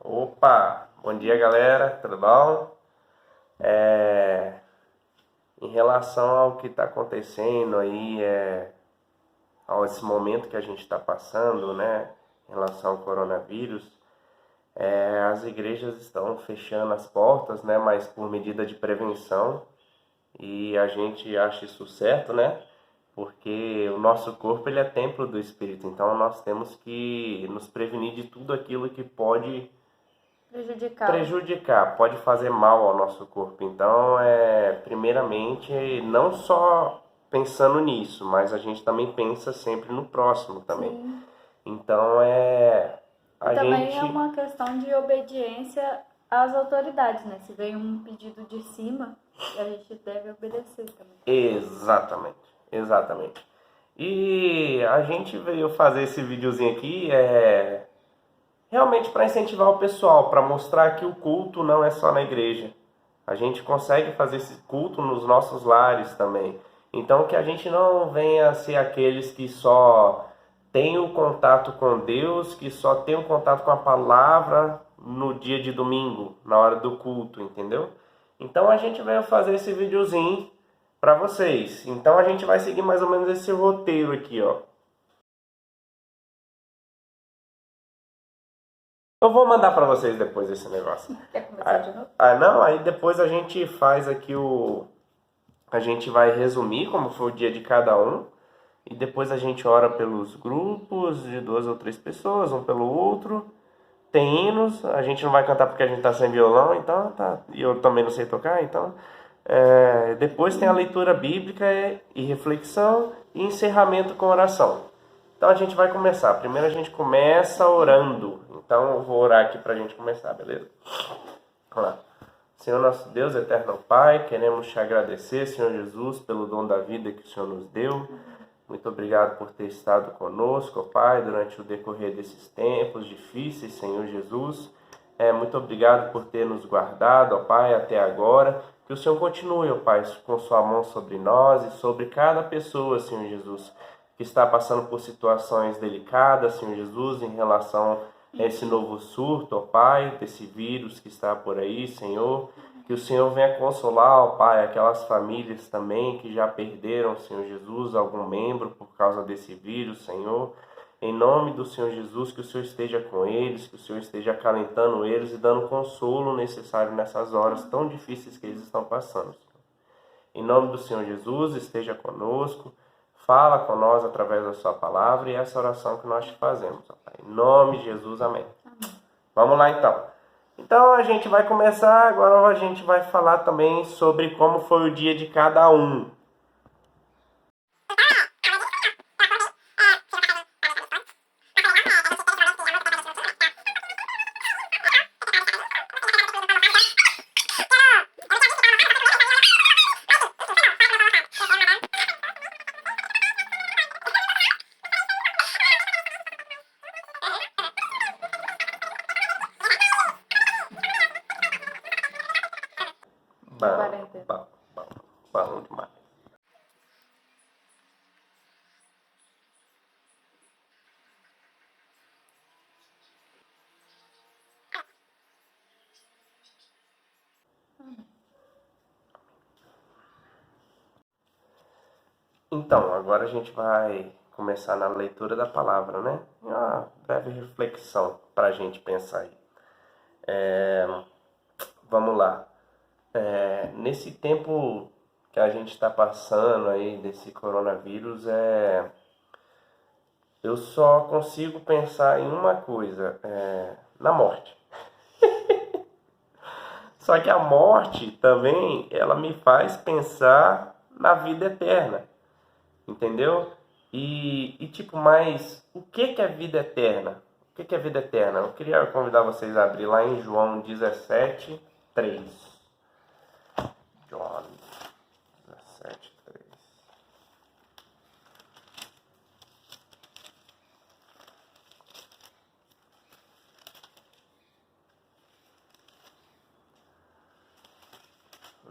Opa, bom dia galera, tudo bom? Em relação ao que está acontecendo aí, a esse momento que a gente está passando, né, em relação ao coronavírus, as igrejas estão fechando as portas, né, mas por medida de prevenção e a gente acha isso certo, né? Porque o nosso corpo ele é templo do Espírito, então nós temos que nos prevenir de tudo aquilo que pode prejudicar, pode fazer mal ao nosso corpo. Então, primeiramente, não só pensando nisso, mas a gente também pensa sempre no próximo também. Sim. Então, E também é uma questão de obediência às autoridades, né? Se vem um pedido de cima, a gente deve obedecer também. Exatamente, exatamente. E a gente veio fazer esse videozinho aqui, realmente para incentivar o pessoal, para mostrar que o culto não é só na igreja. A gente consegue fazer esse culto nos nossos lares também. Então que a gente não venha ser aqueles que só têm o contato com Deus, que só têm o contato com a palavra no dia de domingo, na hora do culto, entendeu? Então a gente veio fazer esse videozinho para vocês. Então a gente vai seguir mais ou menos esse roteiro aqui, ó. Eu vou mandar para vocês depois esse negócio. Quer começar de novo? Não, aí depois a gente faz aqui a gente vai resumir como foi o dia de cada um. E depois a gente ora pelos grupos de 2 ou 3 pessoas, um pelo outro. Tem hinos, a gente não vai cantar porque a gente tá sem violão, então tá. E eu também não sei tocar, então. Depois tem a leitura bíblica e reflexão e encerramento com oração. Então a gente vai começar. Primeiro a gente começa orando. Então eu vou orar aqui pra gente começar, beleza? Vamos lá. Senhor nosso Deus, eterno Pai, queremos te agradecer, Senhor Jesus, pelo dom da vida que o Senhor nos deu. Muito obrigado por ter estado conosco, Pai, durante o decorrer desses tempos difíceis, Senhor Jesus. Muito obrigado por ter nos guardado, ó Pai, até agora. Que o Senhor continue, ó Pai, com sua mão sobre nós e sobre cada pessoa, Senhor Jesus, que está passando por situações delicadas, Senhor Jesus, em relação a esse novo surto, ó Pai, desse vírus que está por aí, Senhor. Que o Senhor venha consolar, ó Pai, aquelas famílias também que já perderam, Senhor Jesus, algum membro por causa desse vírus, Senhor. Em nome do Senhor Jesus, que o Senhor esteja com eles, que o Senhor esteja acalentando eles e dando consolo necessário nessas horas tão difíceis que eles estão passando, Senhor. Em nome do Senhor Jesus, esteja conosco, fala com nós através da sua palavra e essa oração que nós te fazemos, ó Pai. Em nome de Jesus, amém. Vamos lá então. Então a gente vai começar, agora a gente vai falar também sobre como foi o dia de cada um. Bom demais. Então, agora a gente vai começar na leitura da palavra, né? Uma breve reflexão para a gente pensar aí. Vamos lá. Nesse tempo que a gente está passando aí desse coronavírus, eu só consigo pensar em uma coisa, na morte. Só que a morte também, ela me faz pensar na vida eterna, entendeu? E tipo, mas o que que é vida eterna? O que que é vida eterna? Eu queria convidar vocês a abrir lá em João 17:3. João 17:3.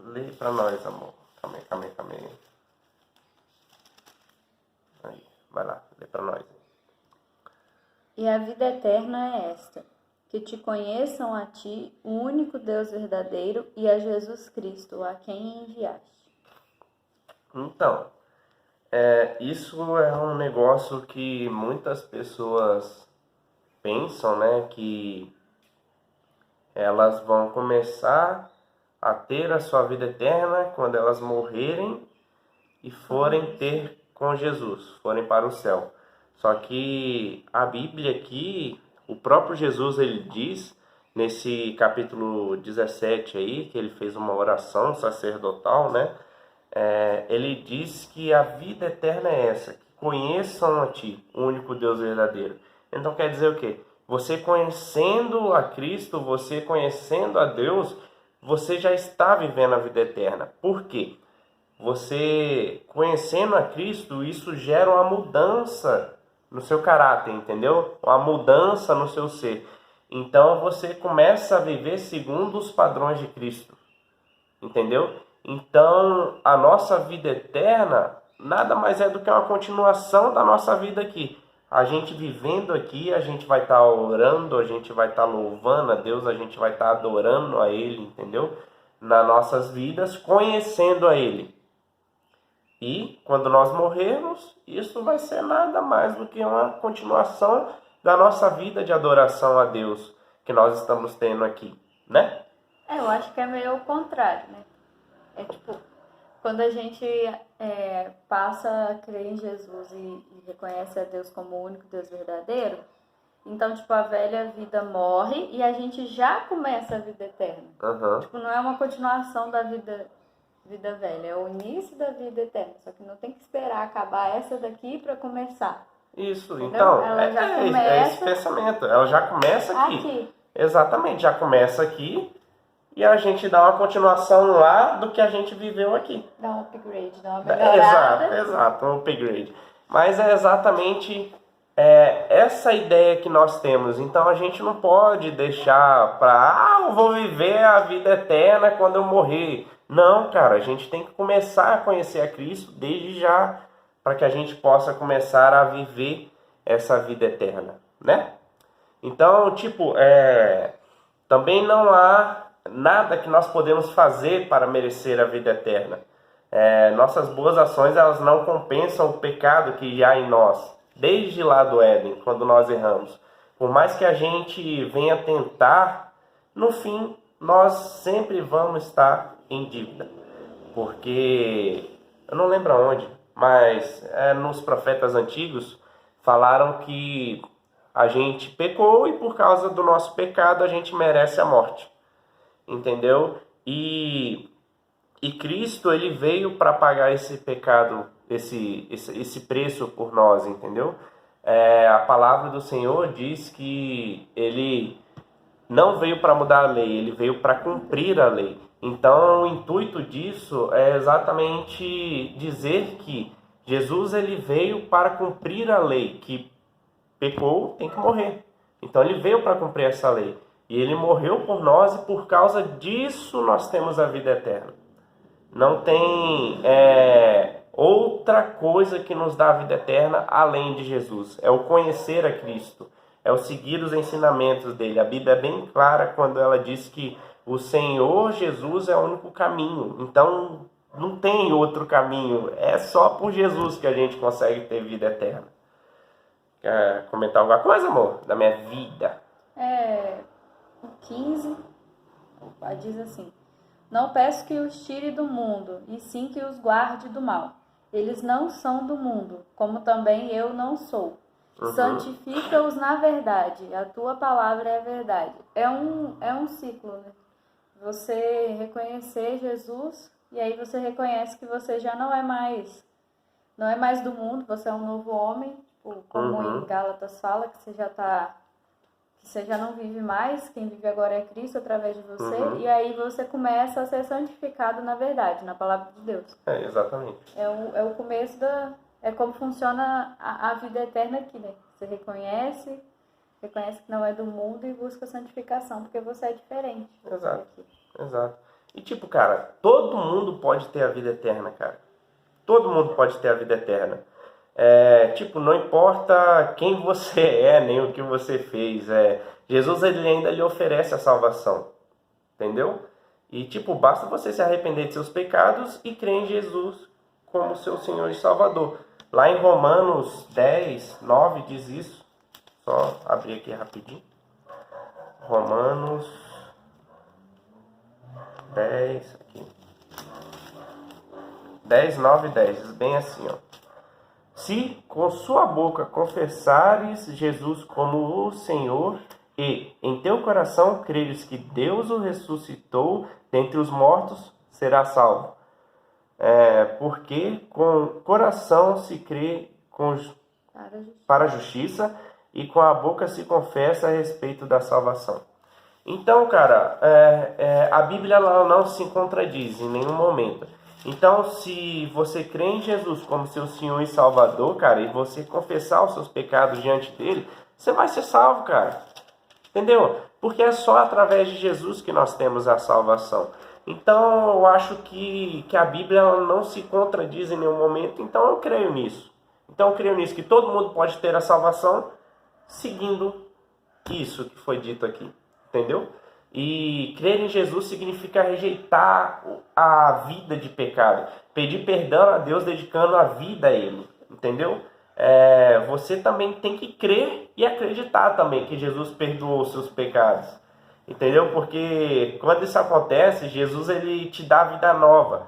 Lê pra nós, amor. Calma aí. Aí, vai lá, lê pra nós. E a vida eterna é esta: que te conheçam a ti, o único Deus verdadeiro, e a Jesus Cristo, a quem enviaste. Então, isso é um negócio que muitas pessoas pensam, né, que elas vão começar a ter a sua vida eterna quando elas morrerem e forem ter com Jesus, forem para o céu. Só que a Bíblia aqui, o próprio Jesus, ele diz, nesse capítulo 17 aí, que ele fez uma oração sacerdotal, né? Ele diz que a vida eterna é essa, que conheçam a ti, o único Deus verdadeiro. Então quer dizer o quê? Você conhecendo a Cristo, você conhecendo a Deus, você já está vivendo a vida eterna. Por quê? Você conhecendo a Cristo, isso gera uma mudança no seu caráter, entendeu? Uma mudança no seu ser. Então você começa a viver segundo os padrões de Cristo, entendeu? Então a nossa vida eterna nada mais é do que uma continuação da nossa vida aqui. A gente vivendo aqui, a gente vai estar orando, a gente vai estar louvando a Deus, a gente vai estar adorando a Ele, entendeu? Nas nossas vidas, conhecendo a Ele. E quando nós morrermos, isso vai ser nada mais do que uma continuação da nossa vida de adoração a Deus que nós estamos tendo aqui, né? Eu acho que é meio o contrário, né? É tipo, quando a gente passa a crer em Jesus e reconhece a Deus como o único Deus verdadeiro, então, tipo, a velha vida morre e a gente já começa a vida eterna. Uhum. Tipo, não é uma continuação da vida velha, é o início da vida eterna. Só que não tem que esperar acabar essa daqui para começar. Isso, entendeu? então, ela já começa é esse pensamento. Ela já começa aqui. Exatamente, já começa aqui e a gente dá uma continuação lá do que a gente viveu aqui. Dá um upgrade, dá uma melhorada. Exato, um upgrade. Mas é exatamente essa ideia que nós temos. Então a gente não pode deixar para, eu vou viver a vida eterna quando eu morrer. Não, cara, a gente tem que começar a conhecer a Cristo desde já, para que a gente possa começar a viver essa vida eterna, né? Então, tipo, também não há nada que nós podemos fazer para merecer a vida eterna. Nossas boas ações, elas não compensam o pecado que há em nós, desde lá do Éden, quando nós erramos. Por mais que a gente venha tentar, no fim, nós sempre vamos estar em dívida. Porque, eu não lembro aonde, mas nos profetas antigos falaram que a gente pecou e por causa do nosso pecado a gente merece a morte. Entendeu? E Cristo, ele veio para pagar esse pecado, esse preço por nós, entendeu? A palavra do Senhor diz que ele não veio para mudar a lei, ele veio para cumprir a lei. Então, o intuito disso é exatamente dizer que Jesus, ele veio para cumprir a lei, que pecou, tem que morrer. Então, ele veio para cumprir essa lei. E ele morreu por nós e por causa disso nós temos a vida eterna. Não tem outra coisa que nos dá a vida eterna além de Jesus. É o conhecer a Cristo. É o seguir os ensinamentos dele. A Bíblia é bem clara quando ela diz que o Senhor Jesus é o único caminho. Então, não tem outro caminho. É só por Jesus que a gente consegue ter vida eterna. Quer comentar alguma coisa, amor? Da minha vida. O 15 diz assim: não peço que os tire do mundo, e sim que os guarde do mal. Eles não são do mundo, como também eu não sou. Santifica-os na verdade, a tua palavra é a verdade. É um ciclo, né? Você reconhecer Jesus, e aí você reconhece que você já não é mais do mundo, você é um novo homem, tipo, como em Gálatas fala, que você já não vive mais, quem vive agora é Cristo através de você, e aí você começa a ser santificado na verdade, na palavra de Deus. Exatamente. É o começo é como funciona a vida eterna aqui, né? Você reconhece que não é do mundo e busca santificação, porque você é diferente. Exato. E tipo, cara, todo mundo pode ter a vida eterna, cara. Todo mundo pode ter a vida eterna. Tipo, não importa quem você nem o que você fez. Jesus ele ainda lhe oferece a salvação, entendeu? E tipo, basta você se arrepender de seus pecados e crer em Jesus como seu Senhor e Salvador. Lá em Romanos 10, 9 diz isso. Só abrir aqui rapidinho. Romanos 10, aqui. 10, 9 e 10. Diz bem assim, ó. Se com sua boca confessares Jesus como o Senhor e em teu coração creres que Deus o ressuscitou dentre os mortos, será salvo. Porque com o coração se crê para a justiça e com a boca se confessa a respeito da salvação. Então, cara, a Bíblia ela não se contradiz em nenhum momento. Então, se você crê em Jesus como seu Senhor e Salvador, cara, e você confessar os seus pecados diante dele, você vai ser salvo, cara. Entendeu? Porque é só através de Jesus que nós temos a salvação. Então, eu acho que a Bíblia ela não se contradiz em nenhum momento, então eu creio nisso. Então, eu creio nisso, que todo mundo pode ter a salvação seguindo isso que foi dito aqui. Entendeu? E crer em Jesus significa rejeitar a vida de pecado. Pedir perdão a Deus dedicando a vida a Ele. Entendeu? Você também tem que crer e acreditar também que Jesus perdoou os seus pecados. Entendeu? Porque quando isso acontece, Jesus ele te dá vida nova.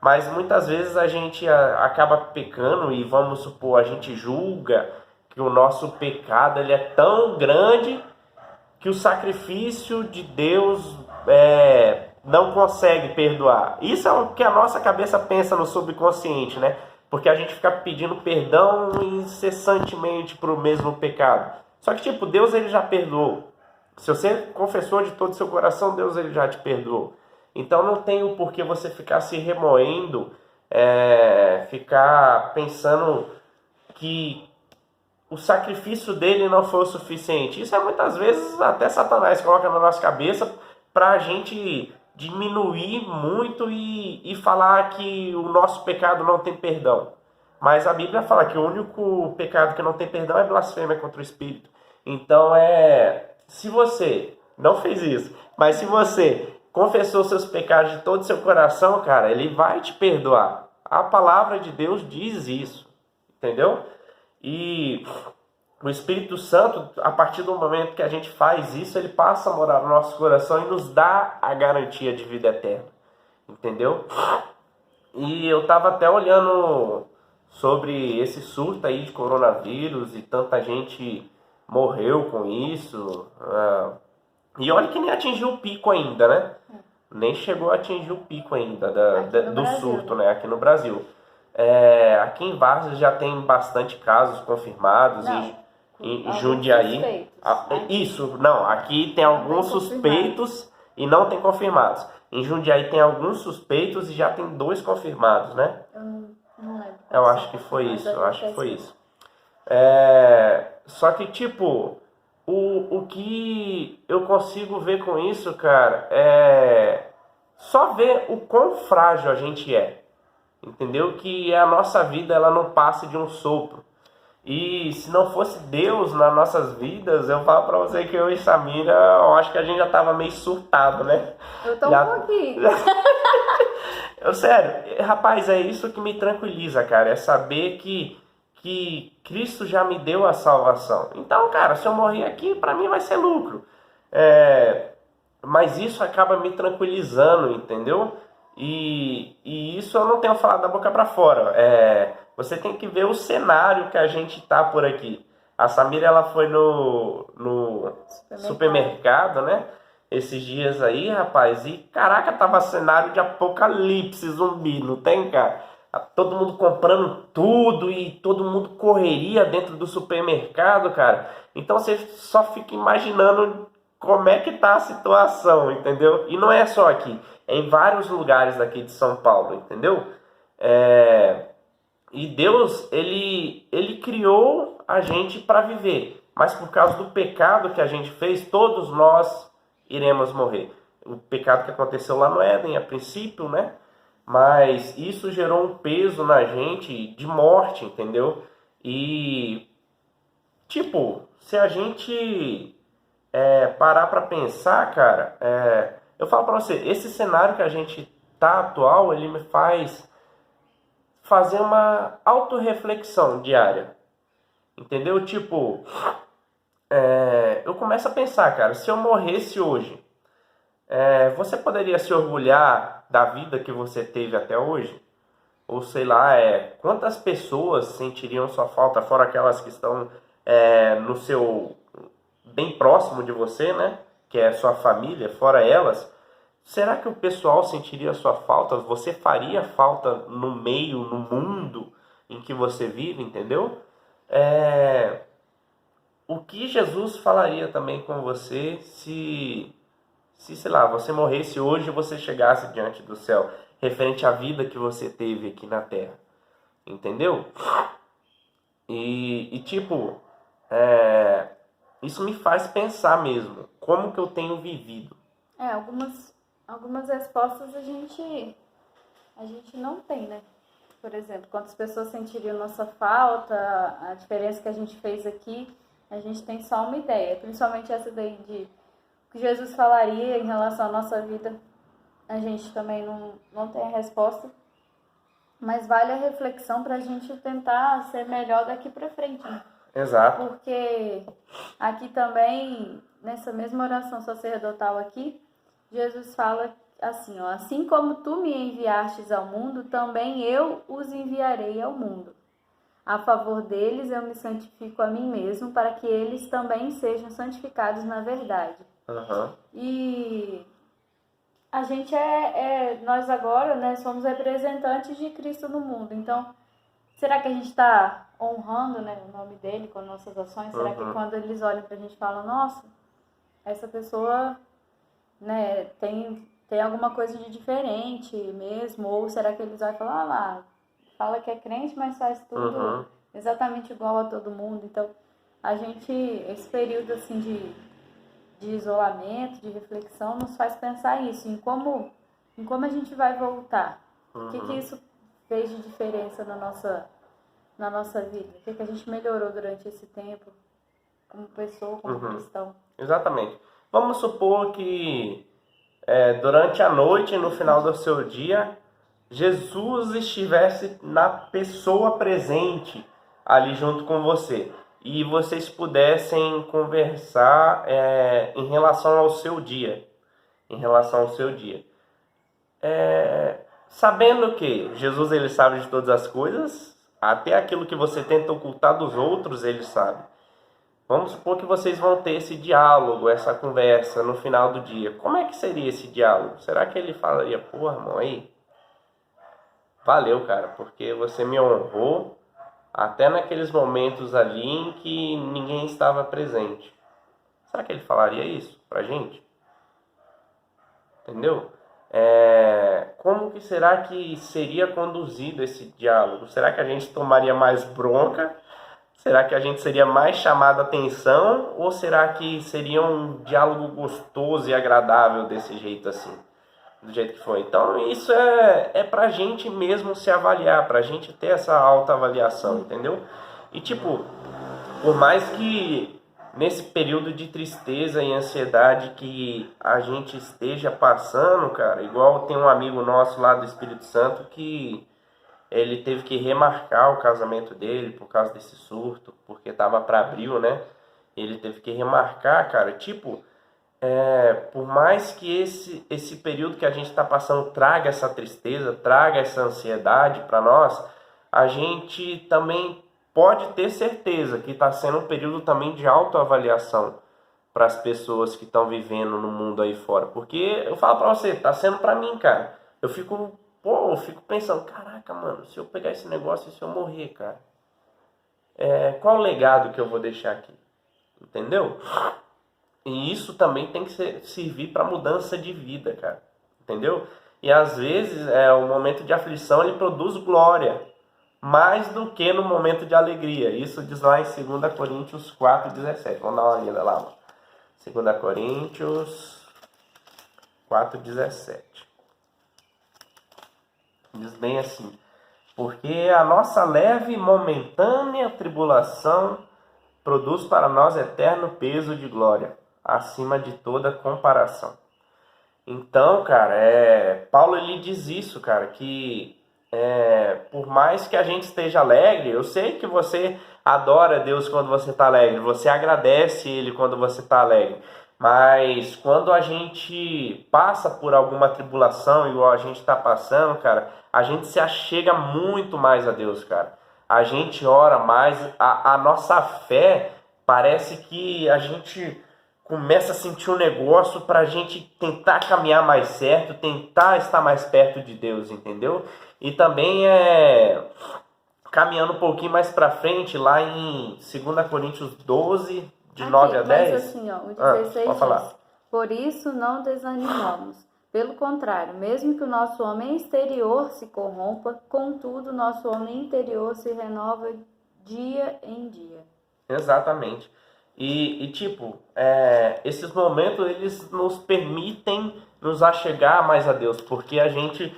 Mas muitas vezes a gente acaba pecando e vamos supor, a gente julga que o nosso pecado ele é tão grande que o sacrifício de Deus não consegue perdoar. Isso é o que a nossa cabeça pensa no subconsciente, né? Porque a gente fica pedindo perdão incessantemente para o mesmo pecado. Só que, tipo, Deus ele já perdoou. Se você confessou de todo o seu coração, Deus ele já te perdoou. Então não tem o porquê você ficar se remoendo, ficar pensando que o sacrifício dele não foi o suficiente. Isso muitas vezes até Satanás coloca na nossa cabeça para a gente diminuir muito e falar que o nosso pecado não tem perdão. Mas a Bíblia fala que o único pecado que não tem perdão é blasfêmia contra o Espírito. Então se você não fez isso, mas se você confessou seus pecados de todo o seu coração, cara, ele vai te perdoar. A palavra de Deus diz isso, entendeu? E o Espírito Santo, a partir do momento que a gente faz isso, ele passa a morar no nosso coração e nos dá a garantia de vida eterna, entendeu? E eu estava até olhando sobre esse surto aí de coronavírus e tanta gente morreu com isso. E olha que nem atingiu o pico ainda, né? Nem chegou a atingir o pico ainda do surto, né? Aqui no Brasil. Aqui em Vargas já tem bastante casos confirmados. Em Jundiaí. Aqui tem alguns suspeitos e não tem confirmados. Em Jundiaí tem alguns suspeitos e já tem 2 confirmados, né? Eu não lembro. Eu acho que foi isso. Só que, tipo, o que eu consigo ver com isso, cara, só ver o quão frágil a gente é. Entendeu? Que a nossa vida ela não passa de um sopro. E se não fosse Deus nas nossas vidas, eu falo pra você que eu e Samira, eu acho que a gente já tava meio surtado, né? Eu tô um pouquinho. Sério, rapaz, é isso que me tranquiliza, cara. É saber que Cristo já me deu a salvação. Então, cara, se eu morrer aqui, pra mim vai ser lucro. Mas isso acaba me tranquilizando, entendeu? E isso eu não tenho falado da boca pra fora. Você tem que ver o cenário que a gente tá por aqui. A Samira, ela foi no supermercado, né? Esses dias aí, rapaz. E, caraca, tava cenário de apocalipse zumbi, não tem, cara? Todo mundo comprando tudo e todo mundo correria dentro do supermercado, cara. Então, você só fica imaginando como é que tá a situação, entendeu? E não é só aqui. É em vários lugares daqui de São Paulo, entendeu? E Deus, ele criou a gente para viver. Mas por causa do pecado que a gente fez, todos nós iremos morrer. O pecado que aconteceu lá no Éden, a princípio, né? Mas isso gerou um peso na gente de morte, entendeu? E, tipo, se a gente parar para pensar, cara, eu falo para você, esse cenário que a gente tá atual, ele me faz fazer uma autorreflexão diária, entendeu? Tipo, eu começo a pensar, cara, se eu morresse hoje, você poderia se orgulhar da vida que você teve até hoje? Ou sei lá, quantas pessoas sentiriam sua falta, fora aquelas que estão no seu bem próximo de você, né? Que é sua família, fora elas. Será que o pessoal sentiria sua falta? Você faria falta no meio, no mundo em que você vive, entendeu? O que Jesus falaria também com você se, sei lá, você morresse hoje e você chegasse diante do céu, referente à vida que você teve aqui na Terra, entendeu? E tipo, isso me faz pensar mesmo, como que eu tenho vivido. Algumas respostas a gente não tem, né? Por exemplo, quantas pessoas sentiriam nossa falta, a diferença que a gente fez aqui, a gente tem só uma ideia. Principalmente essa daí de o que Jesus falaria em relação à nossa vida, a gente também não tem a resposta. Mas vale a reflexão para a gente tentar ser melhor daqui para frente, né? Exato. Porque aqui também, nessa mesma oração sacerdotal aqui, Jesus fala assim, ó, assim como tu me enviastes ao mundo, também eu os enviarei ao mundo. A favor deles eu me santifico a mim mesmo, para que eles também sejam santificados na verdade. Uhum. E a gente nós agora, né, somos representantes de Cristo no mundo. Então, será que a gente está honrando, né, o nome dele com nossas ações? Será que quando eles olham pra gente e falam, nossa, essa pessoa, né, tem alguma coisa de diferente mesmo? Ou será que eles vão falar, lá, fala que é crente, mas faz tudo exatamente igual a todo mundo? Então, esse período assim de isolamento, de reflexão, nos faz pensar isso, em como a gente vai voltar. O que isso fez de diferença na nossa vida? O que a gente melhorou durante esse tempo, como pessoa, como cristão? Exatamente. Vamos supor que durante a noite, no final do seu dia, Jesus estivesse na pessoa presente ali junto com você e vocês pudessem conversar em relação ao seu dia, sabendo que Jesus ele sabe de todas as coisas, até aquilo que você tenta ocultar dos outros ele sabe. Vamos supor que vocês vão ter esse diálogo, essa conversa no final do dia. Como é que seria esse diálogo? Será que ele falaria, porra, irmão, aí, valeu, cara, porque você me honrou até naqueles momentos ali em que ninguém estava presente. Será que ele falaria isso pra gente? Entendeu? Como que será que seria conduzido esse diálogo? Será que a gente tomaria mais bronca? Será que a gente seria mais chamado a atenção? Ou será que seria um diálogo gostoso e agradável desse jeito assim? Do jeito que foi. Então isso é pra gente mesmo se avaliar, pra gente ter essa autoavaliação, entendeu? E tipo, por mais que nesse período de tristeza e ansiedade que a gente esteja passando, cara, igual tem um amigo nosso lá do Espírito Santo que ele teve que remarcar o casamento dele por causa desse surto, porque tava para abril, né? Ele teve que remarcar, cara, tipo, por mais que esse período que a gente está passando traga essa tristeza, traga essa ansiedade para nós, a gente também pode ter certeza que está sendo um período também de autoavaliação para as pessoas que estão vivendo no mundo aí fora. Porque eu falo para você, tá sendo para mim, cara. Eu fico pensando, caraca, mano, se eu pegar esse negócio e se eu morrer, cara, qual o legado que eu vou deixar aqui? Entendeu? E isso também tem que servir para mudança de vida, cara. Entendeu? E às vezes o momento de aflição ele produz glória, mais do que no momento de alegria. Isso diz lá em 2 Coríntios 4,17. Vamos dar uma lida lá. 2 Coríntios 4,17. Diz bem assim: porque a nossa leve e momentânea tribulação produz para nós eterno peso de glória, acima de toda comparação. Então, cara, Paulo ele diz isso, cara, que por mais que a gente esteja alegre, eu sei que você adora Deus quando você está alegre, você agradece Ele quando você está alegre, mas quando a gente passa por alguma tribulação, igual a gente está passando, cara, a gente se achega muito mais a Deus, cara. A gente ora mais, a nossa fé parece que a gente começa a sentir um negócio para a gente tentar caminhar mais certo, tentar estar mais perto de Deus, entendeu? E também caminhando um pouquinho mais para frente, lá em 2 Coríntios 12, de 9 a 10. Mas assim, ó, o 16 pode falar. diz: por isso não desanimamos. Pelo contrário, mesmo que o nosso homem exterior se corrompa, contudo, o nosso homem interior se renova dia em dia. Exatamente. E tipo, esses momentos eles nos permitem nos achegar mais a Deus, porque a gente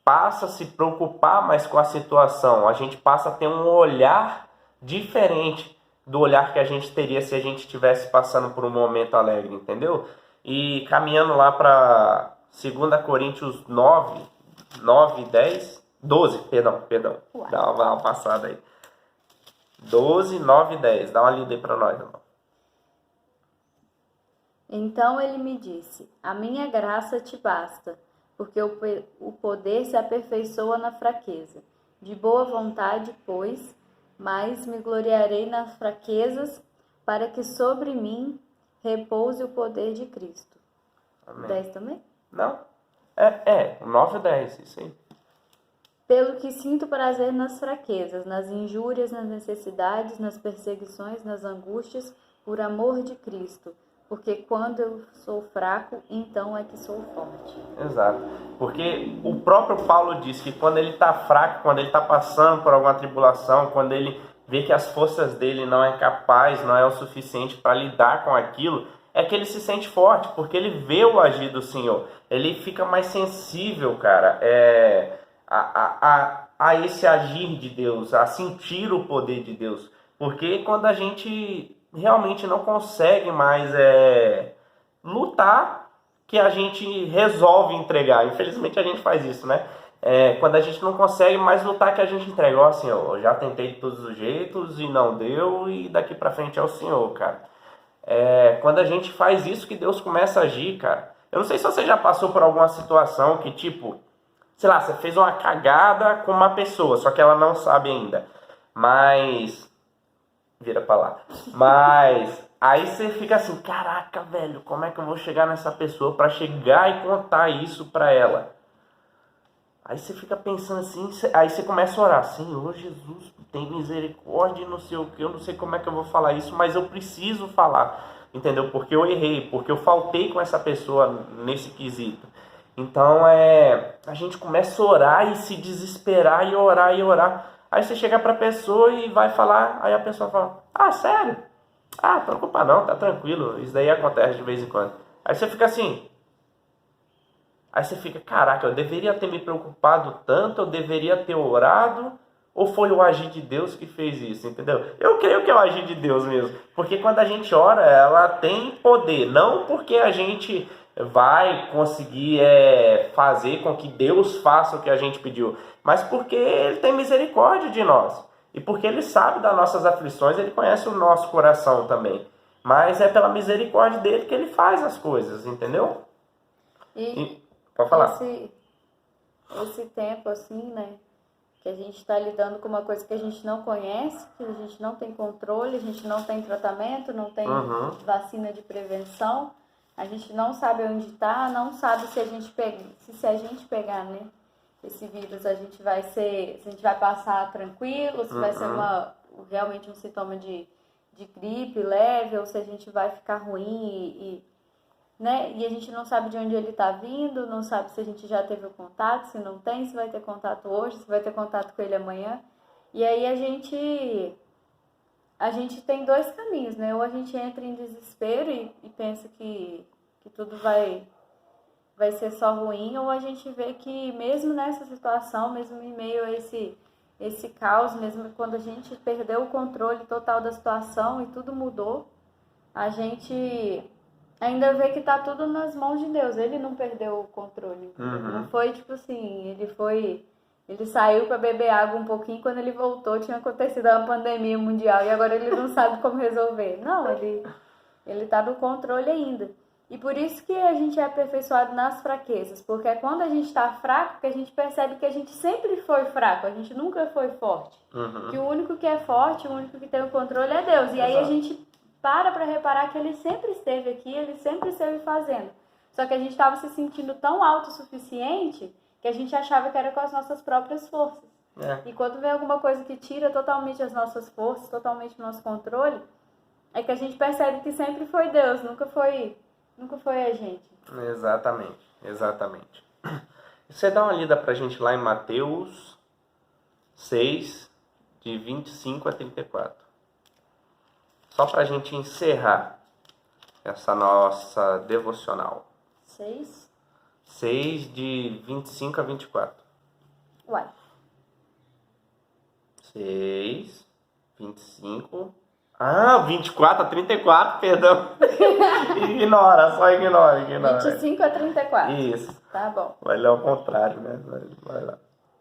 passa a se preocupar mais com a situação, a gente passa a ter um olhar diferente do olhar que a gente teria se a gente estivesse passando por um momento alegre, entendeu? E caminhando lá para 2 Coríntios 9, 10, 12, perdão, Uai. dá uma passada aí. 12, 9 e 10, dá uma lida aí para nós, irmão. Então ele me disse: a minha graça te basta, porque o poder se aperfeiçoa na fraqueza. De boa vontade, pois, mas me gloriarei nas fraquezas, para que sobre mim repouse o poder de Cristo. Amém. 10 também? Não? 9 e 10, isso aí. Pelo que sinto prazer nas fraquezas, nas injúrias, nas necessidades, nas perseguições, nas angústias, por amor de Cristo. Porque quando eu sou fraco, então é que sou forte. Exato. Porque o próprio Paulo diz que quando ele está fraco, quando ele está passando por alguma tribulação, quando ele vê que as forças dele não é capaz, não é o suficiente para lidar com aquilo, é que ele se sente forte, porque ele vê o agir do Senhor. Ele fica mais sensível, cara, a esse agir de Deus, a sentir o poder de Deus. Porque quando a gente realmente não consegue mais lutar, que a gente resolve entregar. Infelizmente a gente faz isso, né? Quando a gente não consegue mais lutar, que a gente entrega. Ó, Senhor, eu já tentei de todos os jeitos e não deu, e daqui pra frente é o Senhor, cara. Quando a gente faz isso que Deus começa a agir, cara. Eu não sei se você já passou por alguma situação que, tipo, sei lá, você fez uma cagada com uma pessoa, só que ela não sabe ainda. Mas vira pra lá. Mas aí você fica assim, caraca, velho, como é que eu vou chegar nessa pessoa pra chegar e contar isso pra ela? Aí você fica pensando assim, aí você começa a orar, Senhor Jesus, tem misericórdia, não sei o que, eu não sei como é que eu vou falar isso, mas eu preciso falar, entendeu? Porque eu errei, porque eu faltei com essa pessoa nesse quesito. Então a gente começa a orar e se desesperar e orar e orar. Aí você chega pra pessoa e vai falar, aí a pessoa fala, ah, sério? Ah, preocupa não, tá tranquilo, isso daí acontece de vez em quando. Aí você fica assim, aí você fica, caraca, eu deveria ter me preocupado tanto, eu deveria ter orado, ou foi o agir de Deus que fez isso, entendeu? Eu creio que é o agir de Deus mesmo, porque quando a gente ora, ela tem poder, não porque a gente vai conseguir fazer com que Deus faça o que a gente pediu, mas porque Ele tem misericórdia de nós, e porque Ele sabe das nossas aflições, Ele conhece o nosso coração também, mas é pela misericórdia dEle que Ele faz as coisas, entendeu? Pode falar. Esse tempo assim, né, que a gente está lidando com uma coisa que a gente não conhece, que a gente não tem controle, a gente não tem tratamento, não tem vacina de prevenção, a gente não sabe onde está, não sabe se a gente pegar, né, esse vírus, a gente vai passar tranquilo, se vai ser realmente um sintoma de gripe leve, ou se a gente vai ficar ruim né? E a gente não sabe de onde ele está vindo, não sabe se a gente já teve o contato, se não tem, se vai ter contato hoje, se vai ter contato com ele amanhã. E aí a gente tem dois caminhos, né? Ou a gente entra em desespero e pensa que tudo vai ser só ruim, ou a gente vê que mesmo nessa situação, mesmo em meio a esse caos, mesmo quando a gente perdeu o controle total da situação e tudo mudou, a gente ainda vê que tá tudo nas mãos de Deus. Ele não perdeu o controle. Não foi tipo assim, ele saiu para beber água um pouquinho, quando ele voltou tinha acontecido uma pandemia mundial e agora ele não sabe como resolver. Não, ele tá no controle ainda. E por isso que a gente é aperfeiçoado nas fraquezas, porque é quando a gente está fraco que a gente percebe que a gente sempre foi fraco, a gente nunca foi forte. Que o único que é forte, o único que tem o controle é Deus. E aí a gente para reparar que ele sempre esteve aqui, ele sempre esteve fazendo. Só que a gente estava se sentindo tão autossuficiente que a gente achava que era com as nossas próprias forças. E quando vem alguma coisa que tira totalmente as nossas forças, totalmente o nosso controle, é que a gente percebe que sempre foi Deus, nunca foi a gente. Exatamente. Você dá uma lida pra gente lá em Mateus 6, de 25 a 34. Só pra gente encerrar essa nossa devocional. 6? 6, de 25 a 24. Uai. 6, 25... 24 a 34, perdão. Só ignora. 25 a 34. Isso. Tá bom. Vai ler ao contrário, né? Vai lá.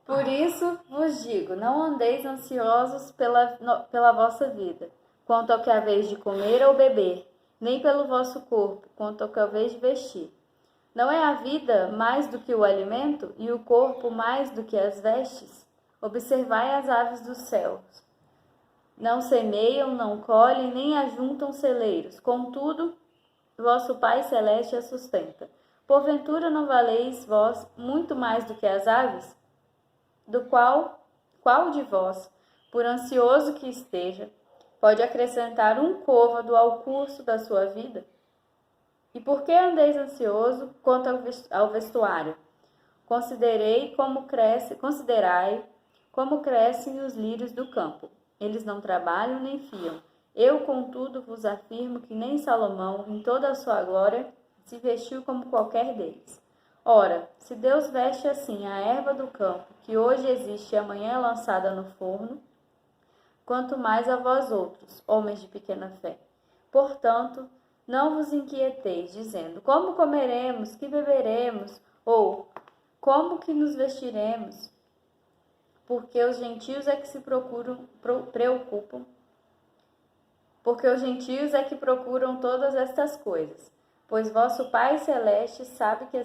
Por isso vos digo, não andeis ansiosos pela vossa vida, quanto ao que haveis de comer ou beber, nem pelo vosso corpo, quanto ao que haveis de vestir. Não é a vida mais do que o alimento, e o corpo mais do que as vestes? Observai as aves dos céus. Não semeiam, não colhem, nem ajuntam celeiros. Contudo, vosso Pai Celeste as sustenta. Porventura não valeis vós muito mais do que as aves? Do qual de vós, por ansioso que esteja, pode acrescentar um côvado ao curso da sua vida? E por que andeis ansioso quanto ao vestuário? Considerai como crescem os lírios do campo. Eles não trabalham nem fiam. Eu, contudo, vos afirmo que nem Salomão, em toda a sua glória, se vestiu como qualquer deles. Ora, se Deus veste assim a erva do campo, que hoje existe e amanhã é lançada no forno, quanto mais a vós outros, homens de pequena fé. Portanto, não vos inquieteis, dizendo, como comeremos, que beberemos, ou como que nos vestiremos? Porque os gentios é que se preocupam. Porque os gentios é que procuram todas estas coisas. Pois vosso Pai Celeste sabe que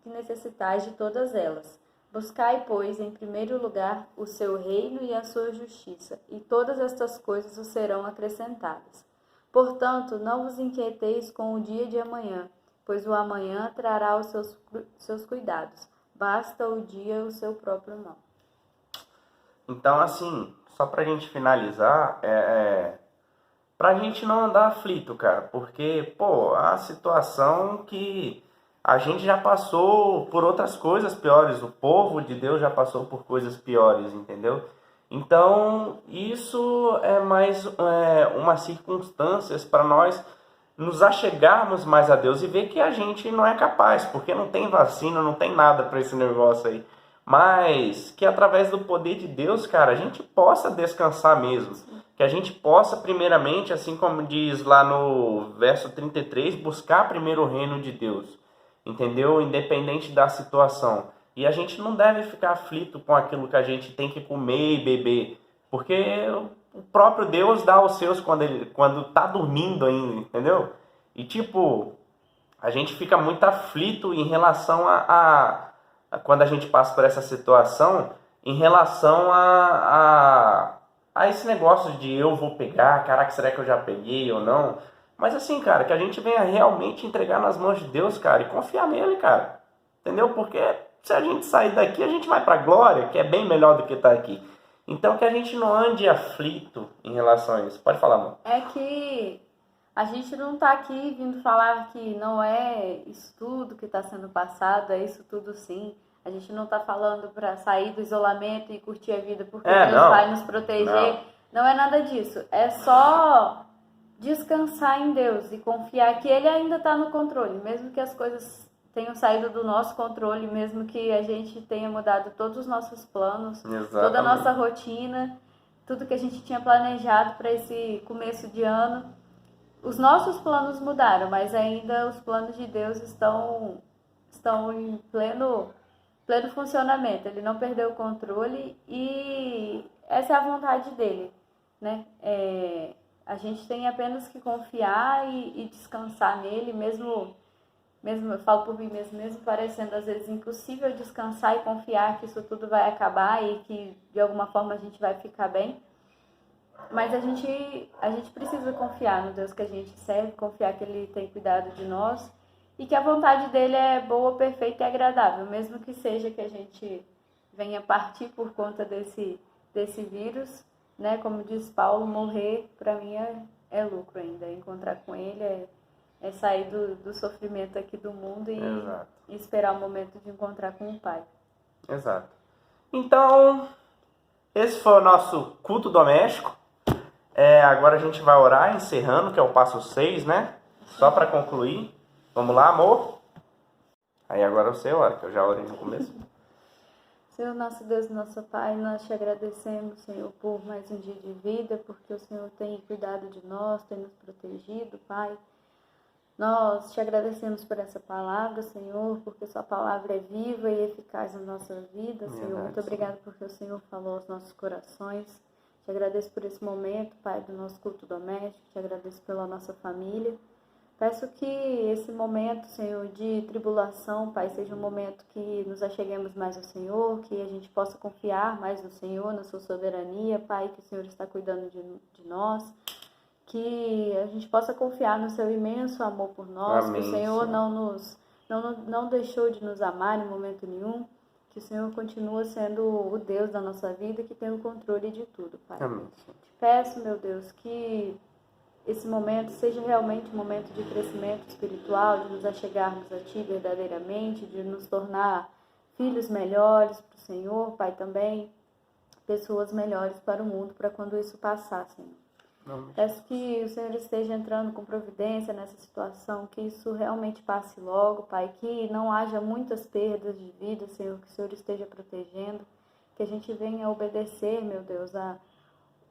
necessitais de todas elas. Buscai, pois, em primeiro lugar o seu reino e a sua justiça, e todas estas coisas vos serão acrescentadas. Portanto, não vos inquieteis com o dia de amanhã, pois o amanhã trará os seus cuidados. Basta o dia o seu próprio mal. Então, assim, só pra gente finalizar, pra gente não andar aflito, cara, porque, a situação que a gente já passou por outras coisas piores, o povo de Deus já passou por coisas piores, entendeu? Então, isso é mais umas circunstâncias para nós nos achegarmos mais a Deus e ver que a gente não é capaz, porque não tem vacina, não tem nada para esse negócio aí. Mas que através do poder de Deus, cara, a gente possa descansar mesmo. Que a gente possa, primeiramente, assim como diz lá no verso 33, buscar primeiro o reino de Deus. Entendeu? Independente da situação. E a gente não deve ficar aflito com aquilo que a gente tem que comer e beber. Porque o próprio Deus dá aos seus quando tá dormindo ainda, entendeu? E a gente fica muito aflito em relação a quando a gente passa por essa situação, em relação a esse negócio de eu vou pegar, caraca, será que eu já peguei ou não? Mas assim, cara, que a gente venha realmente entregar nas mãos de Deus, cara, e confiar nele, cara. Entendeu? Porque se a gente sair daqui, a gente vai pra glória, que é bem melhor do que estar aqui. Então que a gente não ande aflito em relação a isso. Pode falar, amor. É que a gente não tá aqui vindo falar que não é isso tudo que está sendo passado, é isso tudo sim. A gente não tá falando para sair do isolamento e curtir a vida porque Deus vai nos proteger. Não é nada disso. É só descansar em Deus e confiar que Ele ainda está no controle. Mesmo que as coisas tenham saído do nosso controle, mesmo que a gente tenha mudado todos os nossos planos, toda a nossa rotina, tudo que a gente tinha planejado para esse começo de ano, os nossos planos mudaram, mas ainda os planos de Deus estão em pleno funcionamento. Ele não perdeu o controle e essa é a vontade dele, né? A gente tem apenas que confiar e descansar nele, mesmo eu falo por mim mesmo parecendo às vezes impossível descansar e confiar que isso tudo vai acabar e que de alguma forma a gente vai ficar bem. Mas a gente precisa confiar no Deus que a gente serve, confiar que Ele tem cuidado de nós e que a vontade dele é boa, perfeita e agradável, mesmo que seja que a gente venha partir por conta desse vírus, né? Como diz Paulo, morrer para mim é lucro ainda. Encontrar com Ele é sair do sofrimento aqui do mundo e esperar o momento de encontrar com o Pai. Exato. Então, esse foi o nosso culto doméstico. Agora a gente vai orar, encerrando, que é o passo 6, né? Só para concluir. Vamos lá, amor? Aí agora você ora, que eu já orei no começo. Senhor, nosso Deus, nosso Pai, nós te agradecemos, Senhor, por mais um dia de vida, porque o Senhor tem cuidado de nós, tem nos protegido, Pai. Nós te agradecemos por essa palavra, Senhor, porque sua palavra é viva e eficaz na nossa vida, Senhor. Muito obrigado porque o Senhor falou aos nossos corações. Te agradeço por esse momento, Pai, do nosso culto doméstico. Te agradeço pela nossa família. Peço que esse momento, Senhor, de tribulação, Pai, seja um momento que nos acheguemos mais ao Senhor, que a gente possa confiar mais no Senhor, na sua soberania, Pai, que o Senhor está cuidando de nós, que a gente possa confiar no seu imenso amor por nós, Amém, que o Senhor Senhor. não deixou de nos amar em momento nenhum, que o Senhor continua sendo o Deus da nossa vida, que tem o controle de tudo, Pai. Amém. Te peço, meu Deus, que esse momento seja realmente um momento de crescimento espiritual, de nos achegarmos a Ti verdadeiramente, de nos tornar filhos melhores para o Senhor, Pai, também, pessoas melhores para o mundo, para quando isso passar, Senhor. Peço que o Senhor esteja entrando com providência nessa situação, que isso realmente passe logo, Pai, que não haja muitas perdas de vida, Senhor, que o Senhor esteja protegendo, que a gente venha obedecer, meu Deus,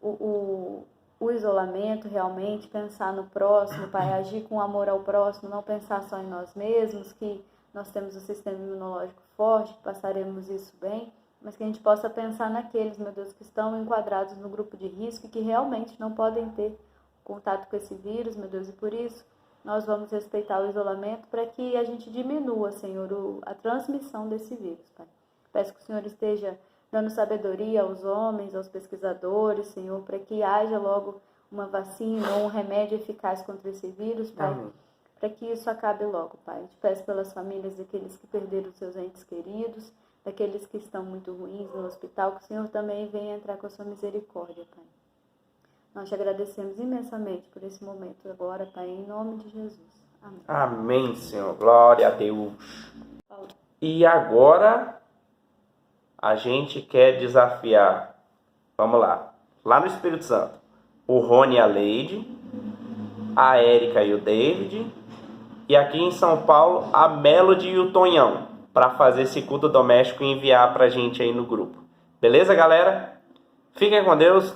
o isolamento realmente, pensar no próximo, Pai, agir com amor ao próximo, não pensar só em nós mesmos, que nós temos um sistema imunológico forte, que passaremos isso bem, mas que a gente possa pensar naqueles, meu Deus, que estão enquadrados no grupo de risco e que realmente não podem ter contato com esse vírus, meu Deus, e por isso nós vamos respeitar o isolamento para que a gente diminua, Senhor, a transmissão desse vírus, Pai. Peço que o Senhor esteja dando sabedoria aos homens, aos pesquisadores, Senhor, para que haja logo uma vacina ou um remédio eficaz contra esse vírus, Pai, para que isso acabe logo, Pai. Te peço pelas famílias daqueles que perderam seus entes queridos, daqueles que estão muito ruins no hospital, que o Senhor também venha entrar com a sua misericórdia, Pai. Nós te agradecemos imensamente por esse momento agora, Pai, em nome de Jesus. Amém. Amém, Senhor. Glória a Deus. E agora a gente quer desafiar, vamos lá no Espírito Santo, o Rony e a Leide, a Érica e o David, e aqui em São Paulo, a Melody e o Tonhão, para fazer esse culto doméstico e enviar pra gente aí no grupo. Beleza, galera? Fiquem com Deus.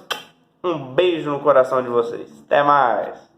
Um beijo no coração de vocês. Até mais.